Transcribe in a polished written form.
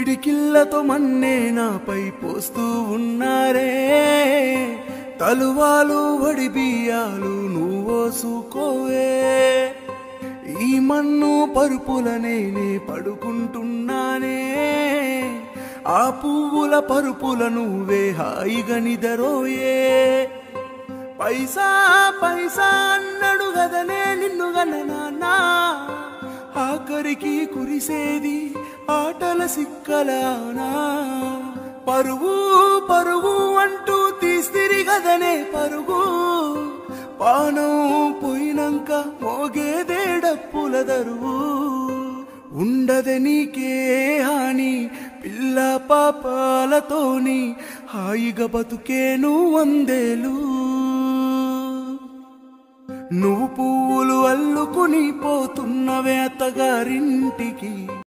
పిడికిళ్ళతో మన్నే నాపై పోస్తూ ఉన్నారే, తలువాలు వడి బియ్యాలు నువ్వోసుకోవే. ఈ మన్ను పరుపుల నేనే పడుకుంటున్నానే, ఆ పువ్వుల పరుపుల నువ్వే హాయిగా నిదరోయే. పైసా పైసా అన్నడు గదనే నిన్ను గననా, ఆఖరికి కురిసేది ఆటల సిక్కలానా. పరువు పరువు అంటూ తీస్తిరి గదనే పరుగు, పానం పోయినంక మోగేదే డప్పుల దరువు. ఉండదే నీకే హాని పిల్ల పాపాలతోని, హాయిగా బతుకేను వందేలు. నువ్వు పువ్వులు అల్లుకుని పోతున్నవే అత్తగారింటికి.